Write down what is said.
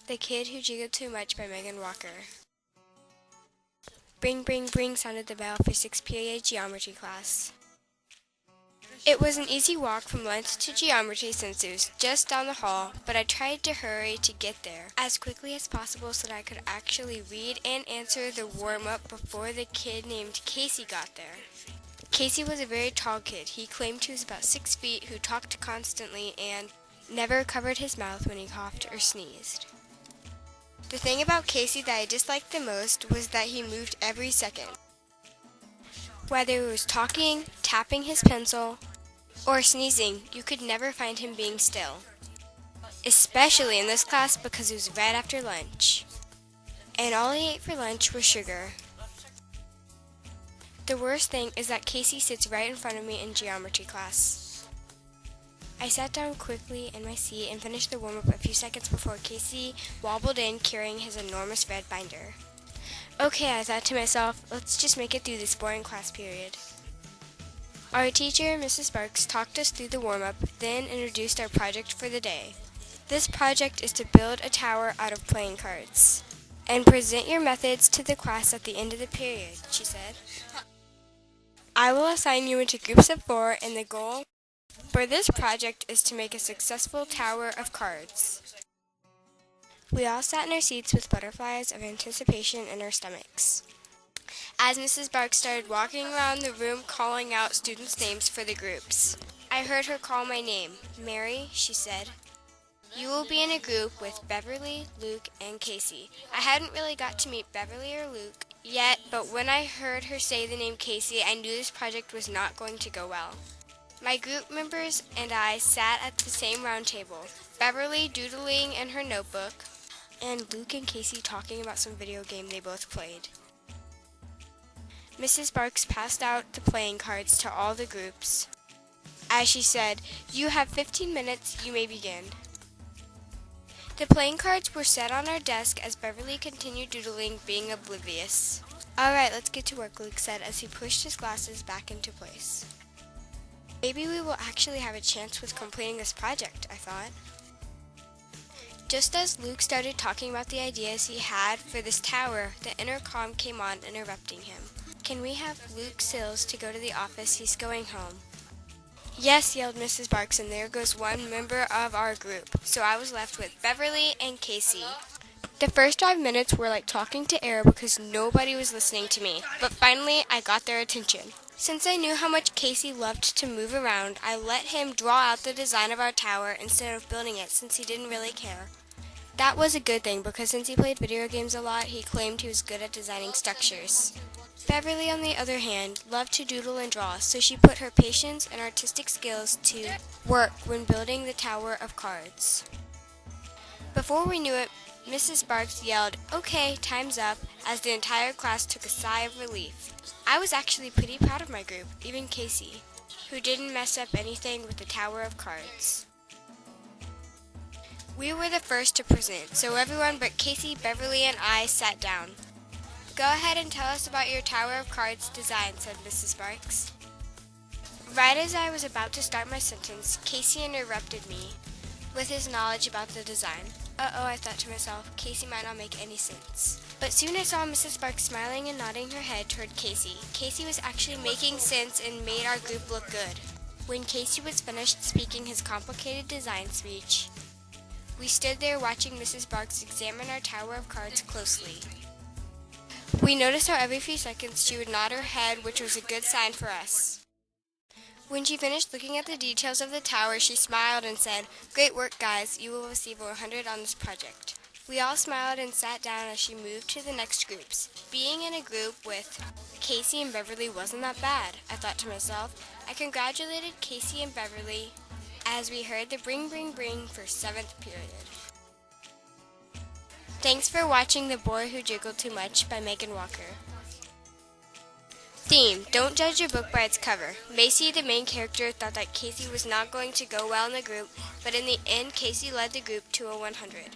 The Kid Who Jiggled Too Much by Megan Walker. Bring, bring, bring sounded the bell for 6 P.8 geometry class. It was an easy walk from lunch to geometry since it was just down the hall, but I tried to hurry to get there as quickly as possible so that I could actually read and answer the warm-up before the kid named Casey got there. Casey was a very tall kid. He claimed he was about 6 feet, who talked constantly and never covered his mouth when he coughed or sneezed. The thing about Casey that I disliked the most was that he moved every second. Whether he was talking, tapping his pencil, or sneezing, you could never find him being still. Especially in this class because it was right after lunch. And all he ate for lunch was sugar. The worst thing is that Casey sits right in front of me in geometry class. I sat down quickly in my seat and finished the warm-up a few seconds before Casey wobbled in carrying his enormous red binder. Okay, I thought to myself, let's just make it through this boring class period. Our teacher, Mrs. Sparks, talked us through the warm-up, then introduced our project for the day. This project is to build a tower out of playing cards. And present your methods to the class at the end of the period, she said. I will assign you into groups of 4, and the goal for this project is to make a successful tower of cards. We all sat in our seats with butterflies of anticipation in our stomachs. As Mrs. Sparks started walking around the room calling out students' names for the groups, I heard her call my name. Mary, she said. You will be in a group with Beverly, Luke, and Casey. I hadn't really got to meet Beverly or Luke yet, but when I heard her say the name Casey, I knew this project was not going to go well. My group members and I sat at the same round table, Beverly doodling in her notebook, and Luke and Casey talking about some video game they both played. Mrs. Sparks passed out the playing cards to all the groups. As she said, "You have 15 minutes, you may begin." The playing cards were set on our desk as Beverly continued doodling, being oblivious. "All right, let's get to work," Luke said as he pushed his glasses back into place. Maybe we will actually have a chance with completing this project, I thought. Just as Luke started talking about the ideas he had for this tower, the intercom came on, interrupting him. "Can we have Luke Sills to go to the office? He's going home." "Yes," yelled Mrs. Sparks, and there goes one member of our group. So I was left with Beverly and Casey. The first 5 minutes were like talking to air because nobody was listening to me, but finally I got their attention. Since I knew how much Casey loved to move around, I let him draw out the design of our tower instead of building it since he didn't really care. That was a good thing because since he played video games a lot, he claimed he was good at designing structures. Beverly, on the other hand, loved to doodle and draw, so she put her patience and artistic skills to work when building the tower of cards. Before we knew it, Mrs. Sparks yelled, "Okay, time's up," as the entire class took a sigh of relief. I was actually pretty proud of my group, even Casey, who didn't mess up anything with the tower of cards. We were the first to present, so everyone but Casey, Beverly, and I sat down. "Go ahead and tell us about your tower of cards design," said Mrs. Sparks. Right as I was about to start my sentence, Casey interrupted me with his knowledge about the design. Uh-oh, I thought to myself, Casey might not make any sense. But soon I saw Mrs. Sparks smiling and nodding her head toward Casey. Casey was actually making sense and made our group look good. When Casey was finished speaking his complicated design speech, we stood there watching Mrs. Sparks examine our tower of cards closely. We noticed how every few seconds she would nod her head, which was a good sign for us. When she finished looking at the details of the tower, she smiled and said, "Great work, guys. You will receive 100 on this project." We all smiled and sat down as she moved to the next groups. Being in a group with Casey and Beverly wasn't that bad, I thought to myself. I congratulated Casey and Beverly as we heard the bring, bring, bring for 7th period. Thanks for watching The Boy Who Jiggled Too Much by Megan Walker. Theme: Don't judge your book by its cover. Macy, the main character, thought that Casey was not going to go well in the group, but in the end, Casey led the group to a 100.